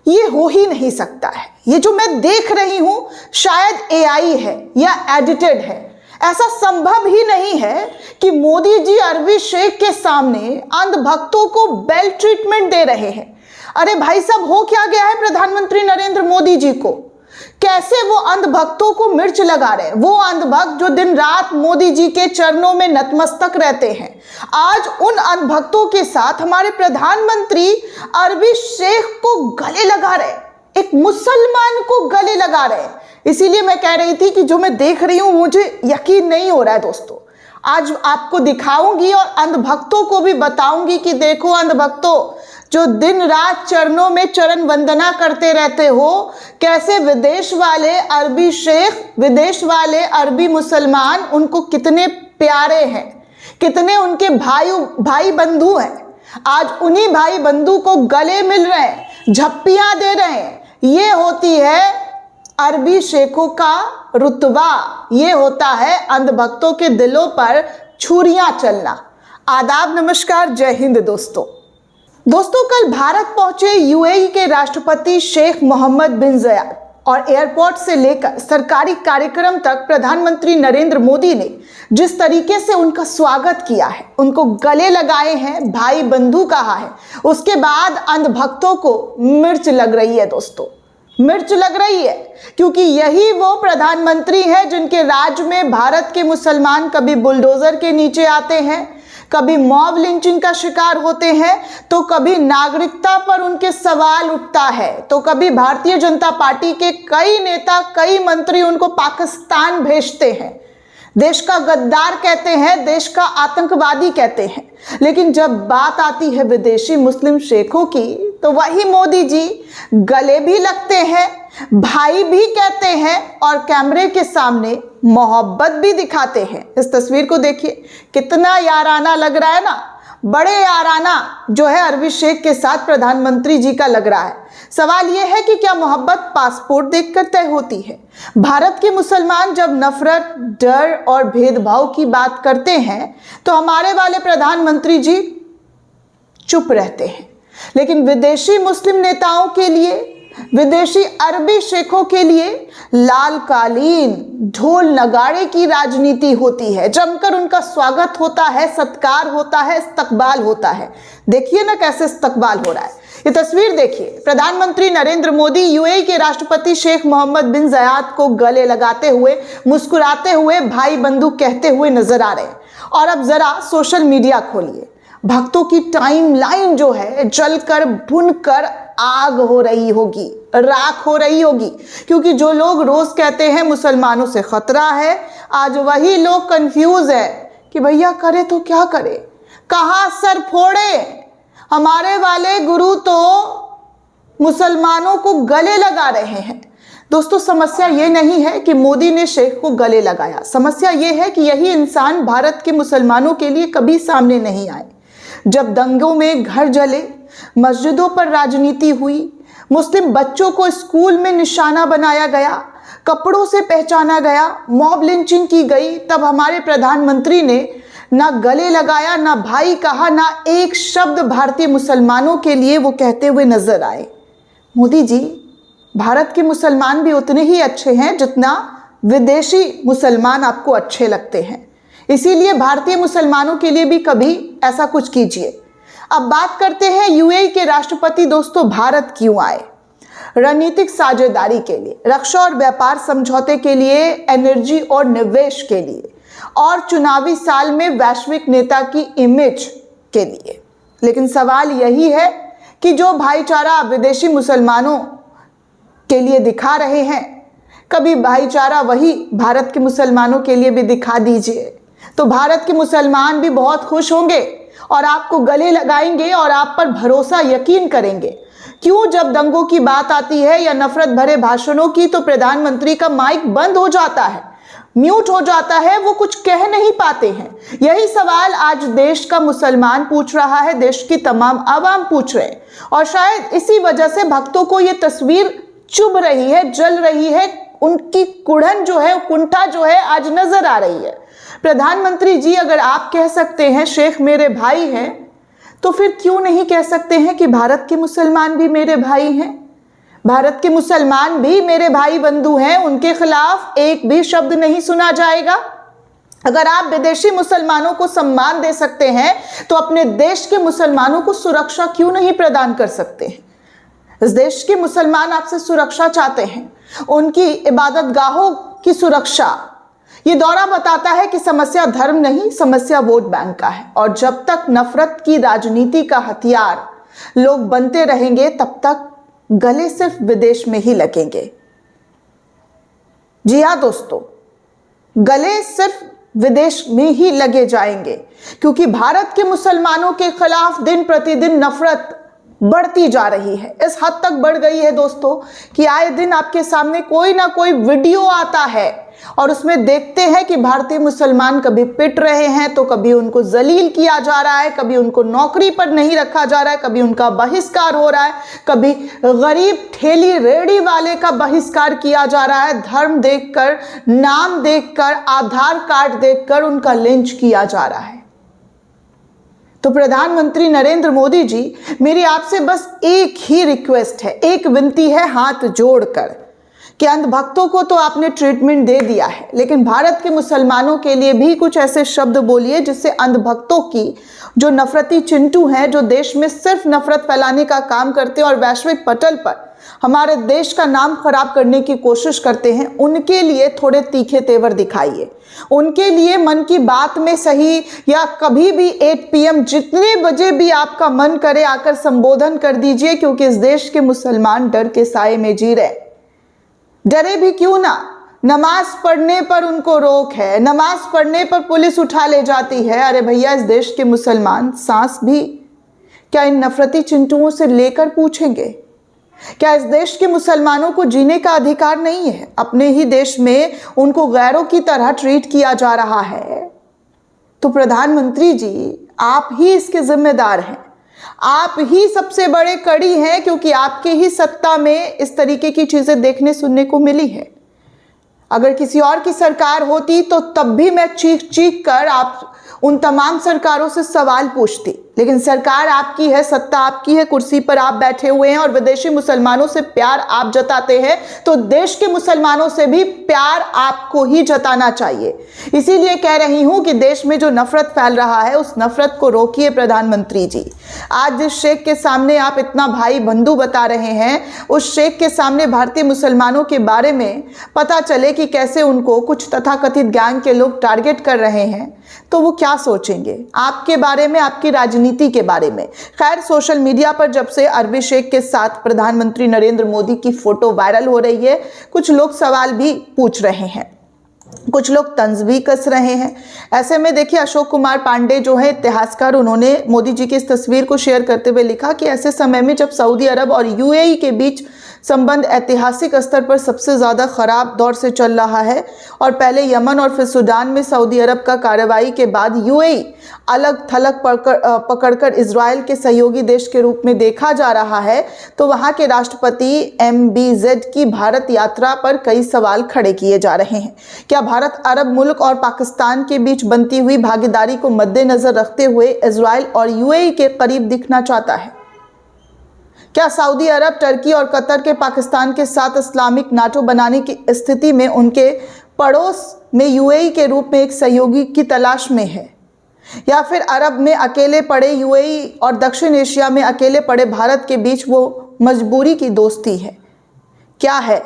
ये हो ही नहीं सकता है। ये जो मैं देख रही हूं शायद एआई है या एडिटेड है। ऐसा संभव ही नहीं है कि मोदी जी अरबी शेख के सामने अंधभक्तों को बेल ट्रीटमेंट दे रहे हैं। अरे भाई साहब, हो क्या गया है प्रधानमंत्री नरेंद्र मोदी जी को? कैसे वो अंधभक्तों को मिर्च लगा रहे हैं? वो अंधभक्त जो दिन रात मोदी जी के चरणों में नतमस्तक रहते हैं, आज उन अंधभक्तों के साथ हमारे प्रधानमंत्री अरबी शेख को गले लगा रहे हैं, एक मुसलमान को गले लगा रहे हैं। इसीलिए मैं कह रही थी कि जो मैं देख रही हूं मुझे यकीन नहीं हो रहा है दोस्तों। आज आपको दिखाऊंगी और अंधभक्तों को भी बताऊंगी कि देखो अंधभक्तों, जो दिन रात चरणों में चरण वंदना करते रहते हो, कैसे विदेश वाले अरबी शेख, विदेश वाले अरबी मुसलमान उनको कितने प्यारे हैं, कितने उनके भाई बंधु हैं। आज उन्हीं भाई बंधु को गले मिल रहे हैं, झप्पियां दे रहे हैं। ये होती है अरबी शेखों का रुतबा, ये होता है अंधभक्तों के दिलों पर छुरियां चलना। आदाब, नमस्कार, जय हिंद दोस्तों, कल भारत पहुंचे यूएई के राष्ट्रपति शेख मोहम्मद बिन ज़ायद और एयरपोर्ट से लेकर सरकारी कार्यक्रम तक प्रधानमंत्री नरेंद्र मोदी ने जिस तरीके से उनका स्वागत किया है, उनको गले लगाए हैं, भाई बंधु कहा है, उसके बाद अंधभक्तों को मिर्च लग रही है दोस्तों, मिर्च लग रही है। क्योंकि यही वो प्रधानमंत्री है जिनके राज में भारत के मुसलमान कभी बुलडोजर के नीचे आते हैं, कभी मॉब लिंचिंग का शिकार होते हैं, तो कभी नागरिकता पर उनके सवाल उठता है, तो कभी भारतीय जनता पार्टी के कई नेता, कई मंत्री उनको पाकिस्तान भेजते हैं, देश का गद्दार कहते हैं, देश का आतंकवादी कहते हैं। लेकिन जब बात आती है विदेशी मुस्लिम शेखों की, तो वही मोदी जी गले भी लगते हैं, भाई भी कहते हैं और कैमरे के सामने मोहब्बत भी दिखाते हैं। इस तस्वीर को देखिए, कितना याराना लग रहा है ना, बड़े याराना जो है अरबी शेख के साथ प्रधानमंत्री जी का लग रहा है। सवाल यह है कि क्या मोहब्बत पासपोर्ट देखकर तय होती है? भारत के मुसलमान जब नफरत, डर और भेदभाव की बात करते हैं तो हमारे वाले प्रधानमंत्री जी चुप रहते हैं। लेकिन विदेशी मुस्लिम नेताओं के लिए, विदेशी अरबी शेखों के लिए लाल कालीन, ढोल नगाड़े की राजनीति होती है, जमकर उनका स्वागत होता है, सत्कार होता है, इस्तकबाल होता है। देखिए ना कैसे इस्तकबाल हो रहा है। ये तस्वीर देखिए, प्रधानमंत्री नरेंद्र मोदी यूएई के राष्ट्रपति शेख मोहम्मद बिन ज़ायद को गले लगाते हुए, मुस्कुराते हुए, भाई बंधु कहते हुए नजर आ रहे हैं। और अब जरा सोशल मीडिया खोलिए, भक्तों की टाइमलाइन जो है जलकर भुनकर आग हो रही होगी, राख हो रही होगी। क्योंकि जो लोग रोज कहते हैं मुसलमानों से खतरा है, आज वही लोग कंफ्यूज है कि भैया करे तो क्या करे, कहां सर फोड़े। हमारे वाले गुरु तो मुसलमानों को गले लगा रहे हैं। दोस्तों, समस्या ये नहीं है कि मोदी ने शेख को गले लगाया, समस्या ये है कि यही इंसान भारत के मुसलमानों के लिए कभी सामने नहीं आए। जब दंगों में घर जले, मस्जिदों पर राजनीति हुई, मुस्लिम बच्चों को स्कूल में निशाना बनाया गया, कपड़ों से पहचाना गया, मॉब लिंचिंग की गई, तब हमारे प्रधानमंत्री ने ना गले लगाया, ना भाई कहा, ना एक शब्द भारतीय मुसलमानों के लिए वो कहते हुए नजर आए। मोदी जी, भारत के मुसलमान भी उतने ही अच्छे हैं जितना विदेशी मुसलमान आपको अच्छे लगते हैं। इसीलिए भारतीय मुसलमानों के लिए भी कभी ऐसा कुछ कीजिए। अब बात करते हैं यूएई के राष्ट्रपति दोस्तों भारत क्यों आए। रणनीतिक साझेदारी के लिए, रक्षा और व्यापार समझौते के लिए, एनर्जी और निवेश के लिए, और चुनावी साल में वैश्विक नेता की इमेज के लिए। लेकिन सवाल यही है कि जो भाईचारा विदेशी मुसलमानों के लिए दिखा रहे हैं, कभी भाईचारा वही भारत के मुसलमानों के लिए भी दिखा दीजिए, तो भारत के मुसलमान भी बहुत खुश होंगे और आपको गले लगाएंगे और आप पर भरोसा, यकीन करेंगे। क्यों जब दंगों की बात आती है या नफरत भरे भाषणों की, तो प्रधानमंत्री का माइक बंद हो जाता है, म्यूट हो जाता है, वो कुछ कह नहीं पाते हैं। यही सवाल आज देश का मुसलमान पूछ रहा है, देश की तमाम आवाम पूछ रहे हैं। और शायद इसी वजह से भक्तों को ये तस्वीर चुभ रही है, जल रही है, उनकी कुढ़न जो है, कुंठा जो है आज नजर आ रही है। प्रधानमंत्री जी, अगर आप कह सकते हैं शेख मेरे भाई हैं, तो फिर क्यों नहीं कह सकते हैं कि भारत के मुसलमान भी मेरे भाई हैं? भारत के मुसलमान भी मेरे भाई बंधु हैं, उनके खिलाफ एक भी शब्द नहीं सुना जाएगा। अगर आप विदेशी मुसलमानों को सम्मान दे सकते हैं तो अपने देश के मुसलमानों को सुरक्षा क्यों नहीं प्रदान कर सकते हैं? इस देश के मुसलमान आपसे सुरक्षा चाहते हैं, उनकी इबादत गाहों की सुरक्षा। ये दौरा बताता है कि समस्या धर्म नहीं, समस्या वोट बैंक का है। और जब तक नफरत की राजनीति का हथियार लोग बनते रहेंगे तब तक गले सिर्फ विदेश में ही लगेंगे। जी हाँ दोस्तों, गले सिर्फ विदेश में ही लगे जाएंगे, क्योंकि भारत के मुसलमानों के खिलाफ दिन प्रतिदिन नफरत बढ़ती जा रही है। इस हद तक बढ़ गई है दोस्तों कि आए दिन आपके सामने कोई ना कोई वीडियो आता है और उसमें देखते हैं कि भारतीय मुसलमान कभी पिट रहे हैं तो कभी उनको जलील किया जा रहा है, कभी उनको नौकरी पर नहीं रखा जा रहा है, कभी उनका बहिष्कार हो रहा है, कभी गरीब ठेली रेहड़ी वाले का बहिष्कार किया जा रहा है। धर्म देखकर, नाम देखकर, आधार कार्ड देखकर उनका लिंच किया जा रहा है। तो प्रधानमंत्री नरेंद्र मोदी जी, मेरी आपसे बस एक ही रिक्वेस्ट है, एक विनती है हाथ जोड़कर कि अंधभक्तों को तो आपने ट्रीटमेंट दे दिया है, लेकिन भारत के मुसलमानों के लिए भी कुछ ऐसे शब्द बोलिए जिससे अंधभक्तों की जो नफरती चिंटू हैं, जो देश में सिर्फ नफरत फैलाने का काम करते हैं और वैश्विक पटल पर हमारे देश का नाम खराब करने की कोशिश करते हैं, उनके लिए थोड़े तीखे तेवर दिखाइए। उनके लिए मन की बात में सही या कभी भी 8 PM जितने बजे भी आपका मन करे आकर संबोधन कर दीजिए, क्योंकि इस देश के मुसलमान डर के साए में जी रहे। डरे भी क्यों ना, नमाज पढ़ने पर उनको रोक है, नमाज पढ़ने पर पुलिस उठा ले जाती है। अरे भैया, इस देश के मुसलमान सांस भी क्या इन नफरती चिंटुओं से लेकर पूछेंगे? क्या इस देश के मुसलमानों को जीने का अधिकार नहीं है? अपने ही देश में उनको गैरों की तरह ट्रीट किया जा रहा है। तो प्रधानमंत्री जी, आप ही इसके जिम्मेदार हैं, आप ही सबसे बड़े कड़ी हैं, क्योंकि आपके ही सत्ता में इस तरीके की चीजें देखने सुनने को मिली है। अगर किसी और की सरकार होती तो तब भी मैं चीख चीख कर आप उन तमाम सरकारों से सवाल पूछती, लेकिन सरकार आपकी है, सत्ता आपकी है, कुर्सी पर आप बैठे हुए हैं और विदेशी मुसलमानों से प्यार आप जताते हैं, तो देश के मुसलमानों से भी प्यार आपको ही जताना चाहिए। इसीलिए कह रही हूं कि देश में जो नफरत फैल रहा है उस नफरत को रोकिए प्रधानमंत्री जी। आज जिस शेख के सामने आप इतना भाई बंधु बता रहे हैं, उस शेख के सामने भारतीय मुसलमानों के बारे में पता चले कि कैसे उनको कुछ तथाकथित गैंग के लोग टारगेट कर रहे हैं, तो वो क्या सोचेंगे आपके बारे में, आपकी राजनीति के बारे में। खैर, सोशल मीडिया पर जब से अरबी शेख के साथ प्रधानमंत्री नरेंद्र मोदी की फोटो वायरल हो रही है, कुछ लोग सवाल भी पूछ रहे हैं, कुछ लोग तंज भी कस रहे हैं। ऐसे में देखिए, अशोक कुमार पांडे जो है इतिहासकार, उन्होंने मोदी जी की इस तस्वीर को शेयर करते हुए लिखा कि ऐसे समय में जब सऊदी अरब और UAE के बीच संबंध ऐतिहासिक स्तर पर सबसे ज़्यादा ख़राब दौर से चल रहा है और पहले यमन और फिर सूडान में सऊदी अरब का कार्रवाई के बाद UAE अलग थलग पकड़कर इजराइल के सहयोगी देश के रूप में देखा जा रहा है, तो वहाँ के राष्ट्रपति MBZ की भारत यात्रा पर कई सवाल खड़े किए जा रहे हैं। क्या भारत अरब मुल्क और पाकिस्तान के बीच बनती हुई भागीदारी को मद्देनजर रखते हुए इजराइल और UAE के करीब दिखना चाहता है? क्या सऊदी अरब, टर्की और कतर के पाकिस्तान के साथ इस्लामिक नाटो बनाने की स्थिति में उनके पड़ोस में UAE के रूप में एक सहयोगी की तलाश में है? या फिर अरब में अकेले पड़े UAE और दक्षिण एशिया में अकेले पड़े भारत के बीच वो मजबूरी की दोस्ती है? क्या है?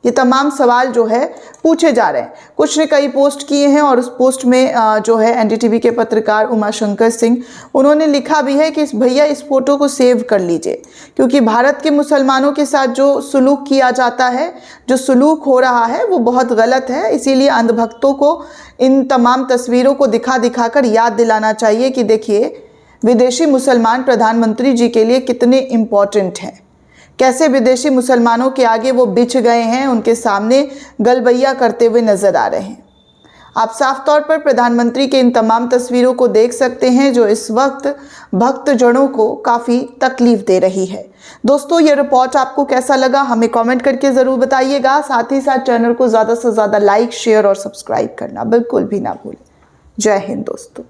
ये तमाम सवाल जो है पूछे जा रहे हैं। कुछ ने कई पोस्ट किए हैं और उस पोस्ट में जो है NDTV के पत्रकार उमाशंकर सिंह, उन्होंने लिखा भी है कि भैया इस फोटो को सेव कर लीजिए, क्योंकि भारत के मुसलमानों के साथ जो सुलूक किया जाता है, जो सुलूक हो रहा है, वो बहुत गलत है। इसीलिए अंधभक्तों को इन तमाम तस्वीरों को दिखा दिखा कर याद दिलाना चाहिए कि देखिए, विदेशी मुसलमान प्रधानमंत्री जी के लिए कितने इम्पोर्टेंट हैं, कैसे विदेशी मुसलमानों के आगे वो बिछ गए हैं, उनके सामने गलबैया करते हुए नजर आ रहे हैं। आप साफ तौर पर प्रधानमंत्री के इन तमाम तस्वीरों को देख सकते हैं जो इस वक्त भक्तजनों को काफ़ी तकलीफ दे रही है। दोस्तों, ये रिपोर्ट आपको कैसा लगा हमें कमेंट करके ज़रूर बताइएगा। साथ ही साथ चैनल को ज़्यादा से ज़्यादा लाइक, शेयर और सब्सक्राइब करना बिल्कुल भी ना भूलें। जय हिंद दोस्तों।